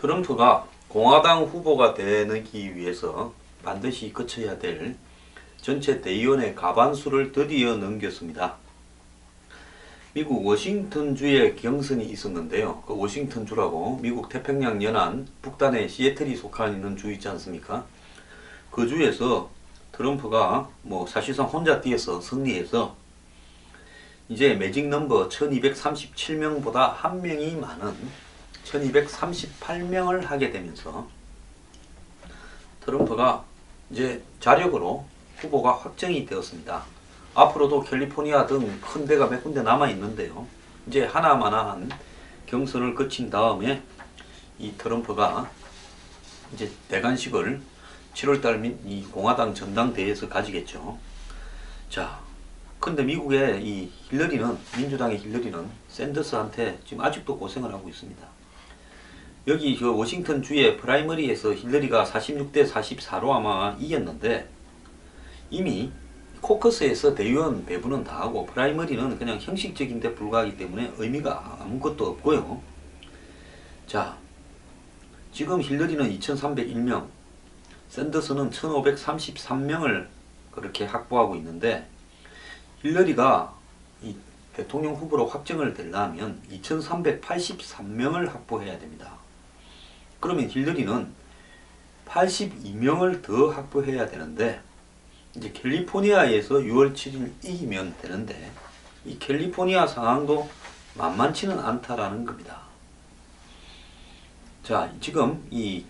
트럼프가 공화당 후보가 되기 위해서 반드시 거쳐야 될 전체 대의원의 과반수를 드디어 넘겼습니다. 미국 워싱턴주에 경선이 있었는데요. 그 워싱턴주라고 미국 태평양 연안 북단의 시애틀이 속하는 주 있지 않습니까? 그 주에서 트럼프가 사실상 혼자 뛰어서 승리해서 이제 매직 넘버 1237명보다 한 명이 많은 1238명을 하게 되면서 트럼프가 이제 자력으로 후보가 확정이 되었습니다. 앞으로도 캘리포니아 등 큰 데가 몇 군데 남아 있는데요. 이제 하나마나한 경선을 거친 다음에 이 트럼프가 이제 대관식을 7월달 이 공화당 전당대회에서 가지겠죠. 자, 근데 미국의 이 힐러리는, 민주당의 힐러리는 샌더스한테 지금 아직도 고생을 하고 있습니다. 여기 그 워싱턴 주의 프라이머리에서 힐러리가 46대 44로 아마 이겼는데 이미 코커스에서 대의원 배분은 다 하고 프라이머리는 그냥 형식적인 데 불과하기 때문에 의미가 아무것도 없고요. 자, 지금 힐러리는 2301명, 샌더스는 1533명을 그렇게 확보하고 있는데 힐러리가 이 대통령 후보로 확정을 되려면 2383명을 확보해야 됩니다. 그러면 힐러리는 82명을 더 확보해야 되는데 이제 캘리포니아에서 6월 7일 이기면 되는데 이 캘리포니아 상황도 만만치는 않다라는 겁니다. 자, 지금 이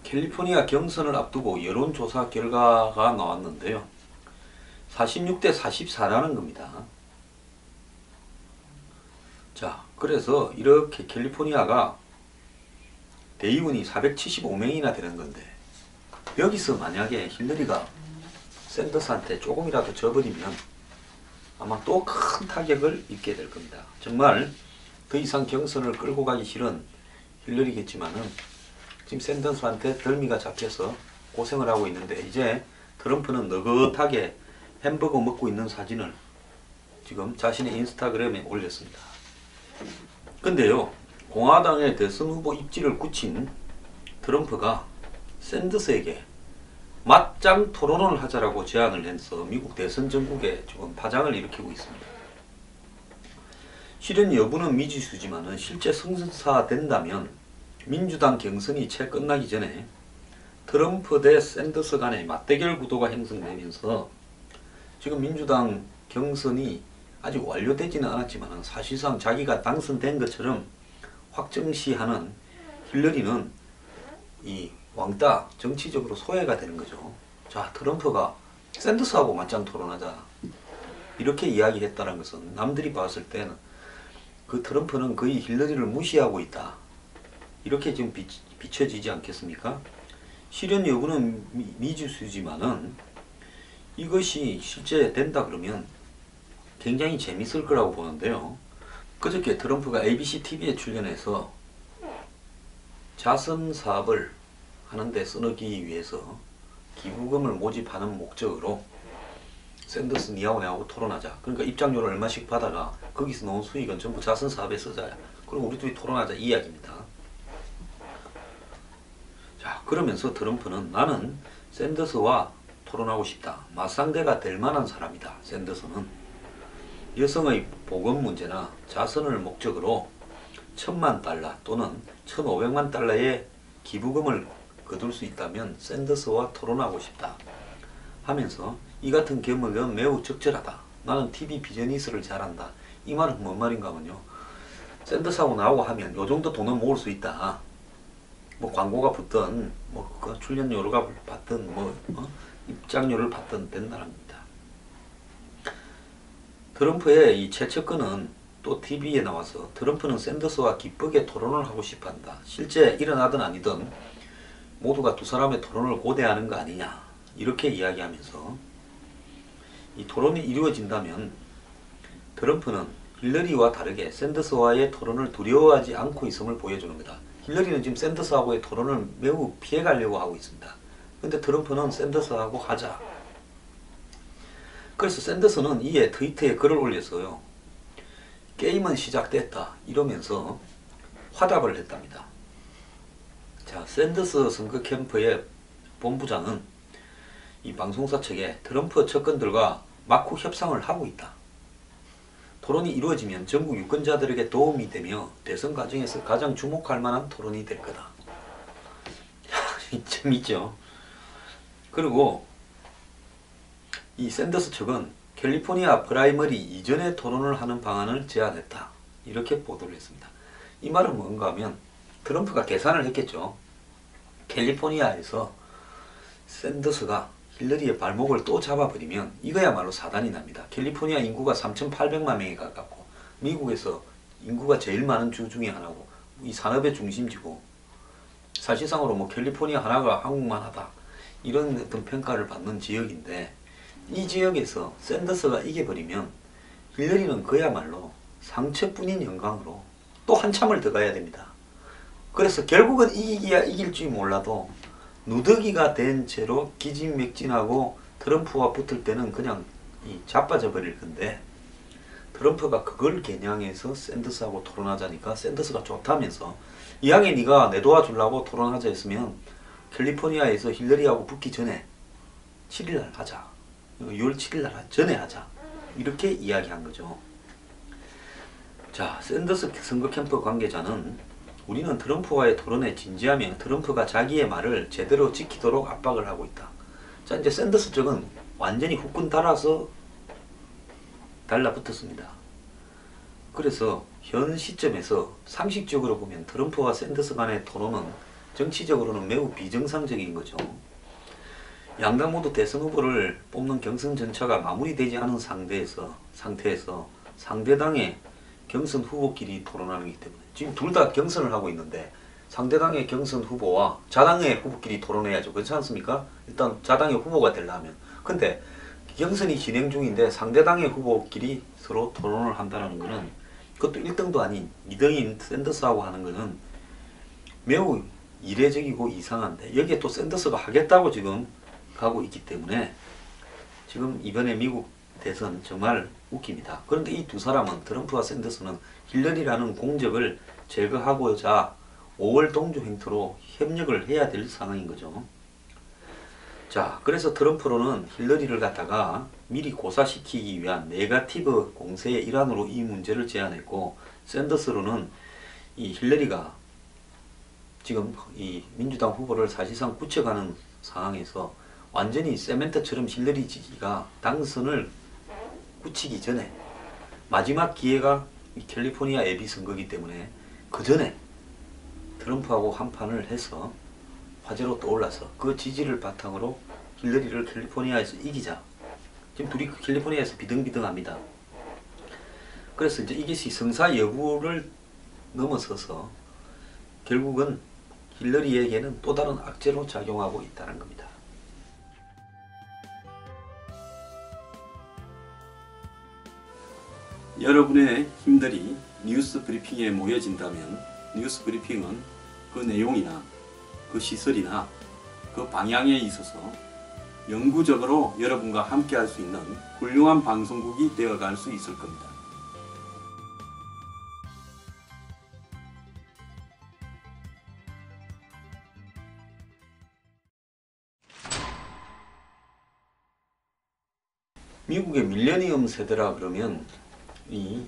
캘리포니아 경선을 앞두고 여론조사 결과가 나왔는데요. 46대 44라는 겁니다. 자, 그래서 이렇게 캘리포니아가 대의원이 475명이나 되는 건데 여기서 만약에 힐러리가 샌더스한테 조금이라도 져버리면 아마 또 큰 타격을 입게 될 겁니다. 정말 더 이상 경선을 끌고 가기 싫은 힐러리겠지만은 지금 샌더스한테 덜미가 잡혀서 고생을 하고 있는데 이제 트럼프는 느긋하게 햄버거 먹고 있는 사진을 지금 자신의 인스타그램에 올렸습니다. 근데요, 공화당의 대선 후보 입지를 굳힌 트럼프가 샌더스에게 맞짱 토론을 하자라고 제안을 해서 미국 대선 전국에 지금 파장을 일으키고 있습니다. 실현 여부는 미지수지만 실제 성사된다면 민주당 경선이 채 끝나기 전에 트럼프 대 샌더스 간의 맞대결 구도가 형성되면서 지금 민주당 경선이 아직 완료되지는 않았지만 사실상 자기가 당선된 것처럼 확정시하는 힐러리는 이 왕따 정치적으로 소외가 되는 거죠. 자, 트럼프가 샌더스하고 맞짱 토론하자 이렇게 이야기했다는 것은 남들이 봤을 때는 그 트럼프는 거의 힐러리를 무시하고 있다 이렇게 지금 비춰지지 않겠습니까? 실현 여부는 미지수지만은 이것이 실제 된다 그러면 굉장히 재밌을 거라고 보는데요. 그저께 트럼프가 ABC TV에 출연해서 자선 사업을 하는데 써넣기 위해서 기부금을 모집하는 목적으로 샌더스 니하고 내하고 토론하자. 그러니까 입장료를 얼마씩 받아가 거기서 나온 수익은 전부 자선 사업에 쓰자. 그럼 우리 둘이 토론하자 이 이야기입니다. 자, 그러면서 트럼프는 나는 샌더스와 토론하고 싶다. 맞상대가 될 만한 사람이다. 샌더스는 여성의 보건 문제나 자선을 목적으로 1000만 달러 또는 1500만 달러의 기부금을 거둘 수 있다면 샌더스와 토론하고 싶다 하면서 이 같은 경험은 매우 적절하다. 나는 TV 비즈니스를 잘한다. 이 말은 뭔 말인가 하면요. 샌더스하고 나하고 하면 요 정도 돈은 모을 수 있다. 광고가 붙든 출연료가 받든 입장료를 받든 된다는 겁니다. 트럼프의 이 최측근은 또 TV에 나와서 트럼프는 샌더스와 기쁘게 토론을 하고 싶어 한다. 실제 일어나든 아니든 모두가 두 사람의 토론을 고대하는 거 아니냐 이렇게 이야기하면서 이 토론이 이루어진다면 트럼프는 힐러리와 다르게 샌더스와의 토론을 두려워하지 않고 있음을 보여주는 거다. 힐러리는 지금 샌더스하고의 토론을 매우 피해가려고 하고 있습니다. 근데 트럼프는 샌더스하고 하자. 그래서 샌더스는 이에 트위터에 글을 올려서요. 게임은 시작됐다 이러면서 화답을 했답니다. 자, 샌더스 선거 캠프의 본부장은 이 방송사 측에 트럼프 측근들과 막후 협상을 하고 있다. 토론이 이루어지면 전국 유권자들에게 도움이 되며 대선 과정에서 가장 주목할 만한 토론이 될 거다. 재밌죠? 그리고 이 샌더스 측은 캘리포니아 프라이머리 이전에 토론을 하는 방안을 제안했다. 이렇게 보도를 했습니다. 이 말은 뭔가 하면 트럼프가 계산을 했겠죠. 캘리포니아에서 샌더스가 힐러리의 발목을 또 잡아버리면 이거야말로 사단이 납니다. 캘리포니아 인구가 3,800만 명에 가깝고 미국에서 인구가 제일 많은 주 중에 하나고 이 산업의 중심지고 사실상으로 뭐 캘리포니아 하나가 한국만 하다 이런 어떤 평가를 받는 지역인데 이 지역에서 샌더스가 이겨버리면 힐러리는 그야말로 상처뿐인 영광으로 또 한참을 더 가야 됩니다. 그래서 결국은 이기기야 이길지 몰라도 누더기가 된 채로 기진맥진하고 트럼프와 붙을 때는 그냥 자빠져 버릴 건데 트럼프가 그걸 겨냥해서 샌더스하고 토론하자니까 샌더스가 좋다면서 이왕에 네가 내 도와주려고 토론하자 했으면 캘리포니아에서 힐러리하고 붙기 전에 7일날 하자. 6월 7일날 전에 하자. 이렇게 이야기한 거죠. 자, 샌더스 선거 캠프 관계자는 우리는 트럼프와의 토론에 진지하며 트럼프가 자기의 말을 제대로 지키도록 압박을 하고 있다. 자, 이제 샌더스 쪽은 완전히 후끈 달아서 달라붙었습니다. 그래서 현 시점에서 상식적으로 보면 트럼프와 샌더스 간의 토론은 정치적으로는 매우 비정상적인 거죠. 양당 모두 대선 후보를 뽑는 경선 전차가 마무리되지 않은 상태에서 상대당의 경선 후보끼리 토론하기 때문에 지금 둘 다 경선을 하고 있는데 상대당의 경선 후보와 자당의 후보끼리 토론해야죠. 그렇지 않습니까? 일단 자당의 후보가 되려면. 근데 경선이 진행 중인데 상대당의 후보끼리 서로 토론을 한다는 것은 그것도 1등도 아닌 2등인 샌더스하고 하는 것은 매우 이례적이고 이상한데 여기에 또 샌더스가 하겠다고 지금 가고 있기 때문에 지금 이번에 미국 대선 정말 웃깁니다. 그런데 이 두 사람은 트럼프와 샌더스는 힐러리라는 공적을 제거하고자 5월 동조 행태로 협력을 해야 될 상황인 거죠. 자, 그래서 트럼프로는 힐러리를 갖다가 미리 고사시키기 위한 네거티브 공세의 일환으로 이 문제를 제안했고 샌더스로는 이 힐러리가 지금 이 민주당 후보를 사실상 굳혀가는 상황에서 완전히 세멘트처럼 힐러리 지지가 당선을 굳히기 전에 마지막 기회가 캘리포니아 예비 선거이기 때문에 그 전에 트럼프하고 한판을 해서 화제로 떠올라서 그 지지를 바탕으로 힐러리를 캘리포니아에서 이기자. 지금 둘이 캘리포니아에서 비등비등합니다. 그래서 이제 이것이 성사 여부를 넘어서서 결국은 힐러리에게는 또 다른 악재로 작용하고 있다는 겁니다. 여러분의 힘들이 뉴스 브리핑에 모여진다면 뉴스 브리핑은 그 내용이나 그 시설이나 그 방향에 있어서 영구적으로 여러분과 함께 할 수 있는 훌륭한 방송국이 되어갈 수 있을 겁니다. 미국의 밀레니엄 세대라 그러면 이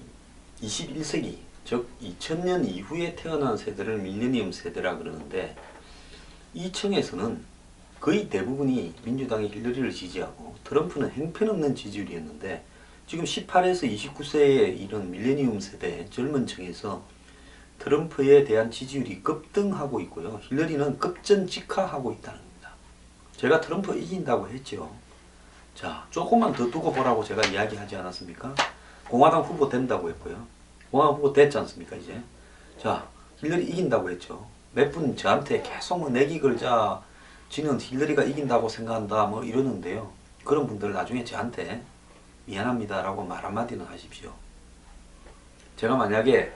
21세기 즉 2000년 이후에 태어난 세대를 밀레니엄 세대라 그러는데 이 층에서는 거의 대부분이 민주당의 힐러리를 지지하고 트럼프는 형편없는 지지율이었는데 지금 18에서 29세의 이런 밀레니엄 세대 젊은 층에서 트럼프에 대한 지지율이 급등하고 있고요. 힐러리는 급전직하하고 있다는 겁니다. 제가 트럼프 이긴다고 했죠. 자, 조금만 더 두고 보라고 제가 이야기하지 않았습니까? 공화당 후보 된다고 했고요. 공화당 후보 됐지 않습니까 이제. 자, 힐러리 이긴다고 했죠. 몇 분 저한테 계속 뭐 내기 걸자 지는 힐러리가 이긴다고 생각한다 뭐 이러는데요. 그런 분들 나중에 저한테 미안합니다 라고 말 한마디는 하십시오. 제가 만약에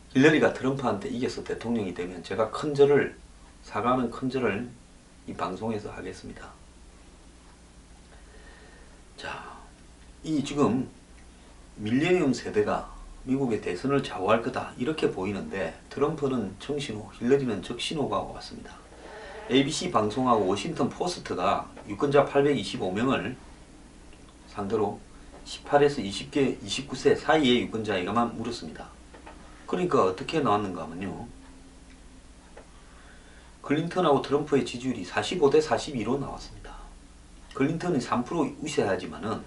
힐러리가 트럼프한테 이겨서 대통령이 되면 제가 큰절을 사과하는 큰절을 이 방송에서 하겠습니다. 자, 이 지금 밀레니엄 세대가 미국의 대선을 좌우할 거다 이렇게 보이는데 트럼프는 청신호, 힐러리는 적신호가 왔습니다. ABC 방송하고 워싱턴 포스트가 유권자 825명을 상대로 18에서 29세 사이의 유권자에게만 물었습니다. 그러니까 어떻게 나왔는가 하면요. 클린턴하고 트럼프의 지지율이 45대 42로 나왔습니다. 클린턴이 3% 우세하지만은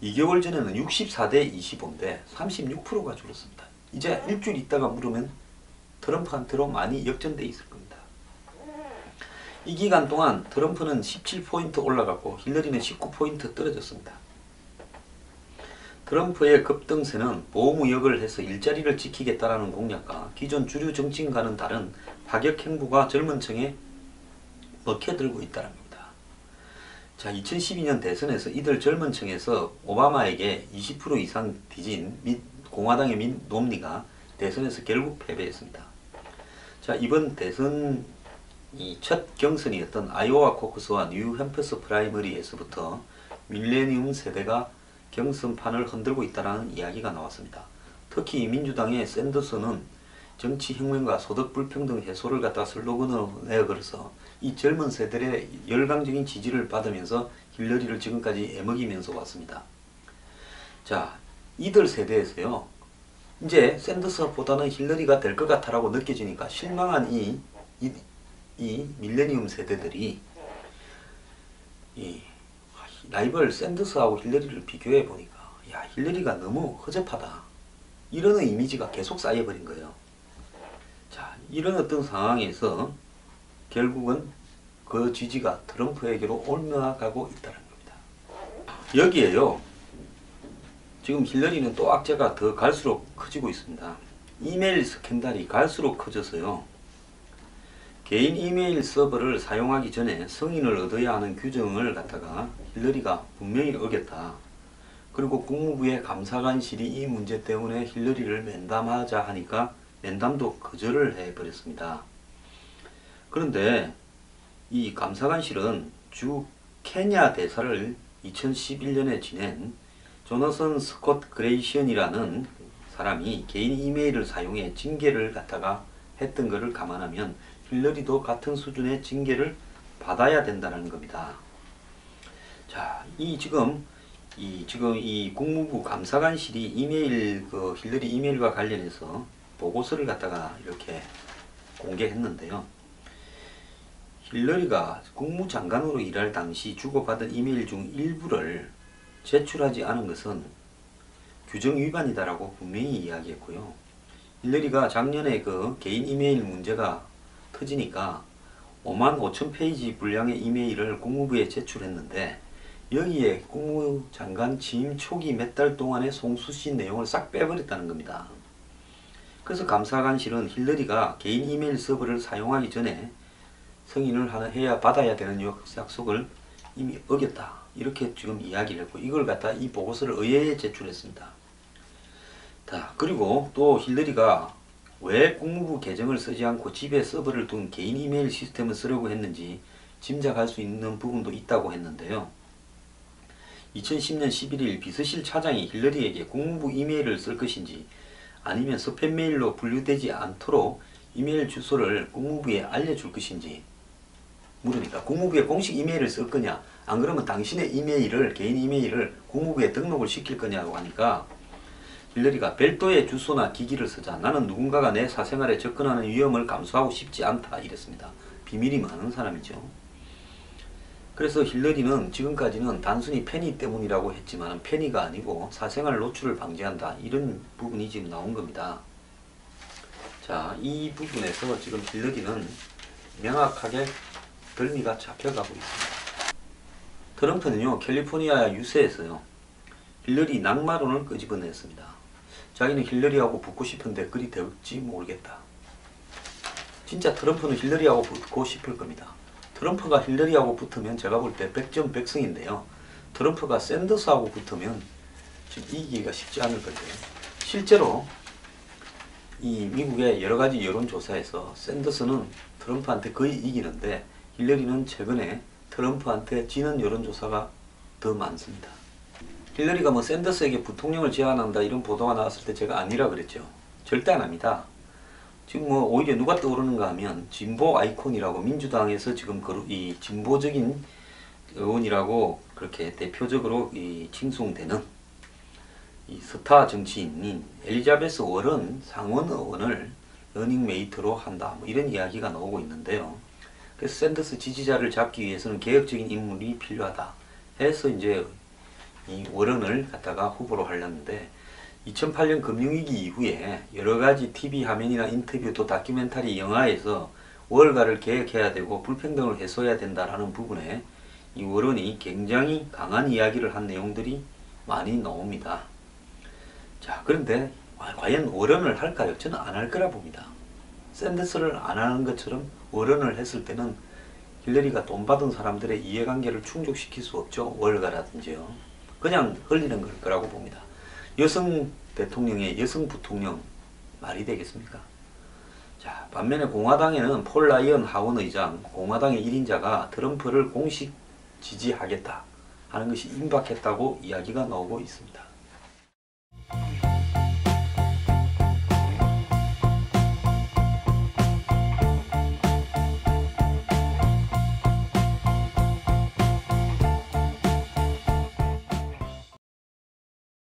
2개월 전에는 64대 25인데 36%가 줄었습니다. 이제 일주일 있다가 물으면 트럼프한테로 많이 역전돼 있을 겁니다. 이 기간 동안 트럼프는 17포인트 올라갔고 힐러리는 19포인트 떨어졌습니다. 트럼프의 급등세는 보호무역을 해서 일자리를 지키겠다라는 공약과 기존 주류 정치인과는 다른 파격 행보가 젊은 층에 먹혀들고 있다는 겁니다. 자, 2012년 대선에서 이들 젊은 층에서 오바마에게 20% 이상 뒤진 공화당의 밋 롬니가 대선에서 결국 패배했습니다. 자, 이번 대선 첫 경선이었던 아이오와 코커스와 뉴햄퍼스 프라이머리에서부터 밀레니엄 세대가 경선판을 흔들고 있다는 이야기가 나왔습니다. 특히 민주당의 샌더스는 정치혁명과 소득불평등 해소를 갖다 슬로건으로 내걸어서 이 젊은 세대의 열광적인 지지를 받으면서 힐러리를 지금까지 애먹이면서 왔습니다. 자, 이들 세대에서요. 이제 샌더스보다는 힐러리가 될 것 같다라고 느껴지니까 실망한 이 밀레니엄 세대들이 이 라이벌 샌더스하고 힐러리를 비교해 보니까 야, 힐러리가 너무 허접하다 이러는 이미지가 계속 쌓여버린 거예요. 자, 이런 어떤 상황에서 결국은 그 지지가 트럼프에게로 옮겨가고 있다는 겁니다. 여기에요. 지금 힐러리는 또 악재가 더 갈수록 커지고 있습니다. 이메일 스캔들이 갈수록 커져서요. 개인 이메일 서버를 사용하기 전에 승인을 얻어야 하는 규정을 갖다가 힐러리가 분명히 어겼다. 그리고 국무부의 감사관실이 이 문제 때문에 힐러리를 면담하자 하니까 면담도 거절을 해버렸습니다. 그런데 이 감사관실은 주 케냐 대사를 2011년에 지낸 조너선 스콧 그레이션이라는 사람이 개인 이메일을 사용해 징계를 갖다가 했던 것을 감안하면 힐러리도 같은 수준의 징계를 받아야 된다는 겁니다. 자, 지금 이 국무부 감사관실이 이메일 힐러리 이메일과 관련해서 보고서를 갖다가 이렇게 공개했는데요. 힐러리가 국무장관으로 일할 당시 주고받은 이메일 중 일부를 제출하지 않은 것은 규정 위반이다라고 분명히 이야기했고요. 힐러리가 작년에 개인 이메일 문제가 터지니까 55,000페이지 분량의 이메일을 국무부에 제출했는데 여기에 국무장관 취임 초기 몇 달 동안의 송수신 내용을 싹 빼버렸다는 겁니다. 그래서 감사관실은 힐러리가 개인 이메일 서버를 사용하기 전에 승인을 해야 받아야 되는 약속을 이미 어겼다. 이렇게 지금 이야기를 했고 이걸 갖다 이 보고서를 의회에 제출했습니다. 자, 그리고 또 힐러리가 왜 국무부 계정을 쓰지 않고 집에 서버를 둔 개인 이메일 시스템을 쓰려고 했는지 짐작할 수 있는 부분도 있다고 했는데요. 2010년 11일 비서실 차장이 힐러리에게 국무부 이메일을 쓸 것인지 아니면 스팸 메일로 분류되지 않도록 이메일 주소를 국무부에 알려줄 것인지 물으니까 국무부에 공식 이메일을 쓸 거냐 안 그러면 당신의 이메일을 개인 이메일을 국무부에 등록을 시킬 거냐고 하니까 힐러리가 별도의 주소나 기기를 쓰자 나는 누군가가 내 사생활에 접근하는 위험을 감수하고 싶지 않다 이랬습니다. 비밀이 많은 사람이죠. 그래서 힐러리는 지금까지는 단순히 페니 때문이라고 했지만 페니가 아니고 사생활 노출을 방지한다 이런 부분이 지금 나온 겁니다. 자, 이 부분에서 지금 힐러리는 명확하게 덜미가 잡혀가고 있습니다. 트럼프는요 캘리포니아 유세에서요 힐러리 낙마론을 끄집어냈습니다. 자기는 힐러리하고 붙고 싶은데 그리 될지 모르겠다. 진짜 트럼프는 힐러리하고 붙고 싶을 겁니다. 트럼프가 힐러리하고 붙으면 제가 볼 때 100점 100승인데요. 트럼프가 샌더스하고 붙으면 지금 이기기가 쉽지 않을 건데요. 실제로 이 미국의 여러가지 여론조사에서 샌더스는 트럼프한테 거의 이기는데 힐러리는 최근에 트럼프한테 지는 여론조사가 더 많습니다. 힐러리가 뭐 샌더스에게 부통령을 제안한다 이런 보도가 나왔을 때 제가 아니라 그랬죠. 절대 안 합니다. 지금 뭐 오히려 누가 떠오르는가 하면 진보 아이콘이라고 민주당에서 지금 이 진보적인 의원이라고 그렇게 대표적으로 이 칭송되는 이 스타 정치인인 엘리자베스 워런 상원 의원을 러닝메이트로 한다, 뭐 이런 이야기가 나오고 있는데요. 그래서 샌더스 지지자를 잡기 위해서는 개혁적인 인물이 필요하다 해서 이제 이 워런을 갖다가 후보로 하려는데, 2008년 금융위기 이후에 여러가지 TV 화면이나 인터뷰 또 다큐멘터리 영화에서 월가를 개혁해야 되고 불평등을 해소해야 된다라는 부분에 이 워런이 굉장히 강한 이야기를 한 내용들이 많이 나옵니다. 자, 그런데 과연 워런을 할까요? 저는 안 할 거라 봅니다. 샌더스를 안 하는 것처럼 워런을 했을 때는 힐러리가 돈 받은 사람들의 이해관계를 충족시킬 수 없죠. 월가라든지요. 그냥 흘리는 걸 거라고 봅니다. 여성 대통령의 여성 부통령 말이 되겠습니까? 자, 반면에 공화당에는 폴 라이언 하원 의장, 공화당의 1인자가 트럼프를 공식 지지하겠다 하는 것이 임박했다고 이야기가 나오고 있습니다.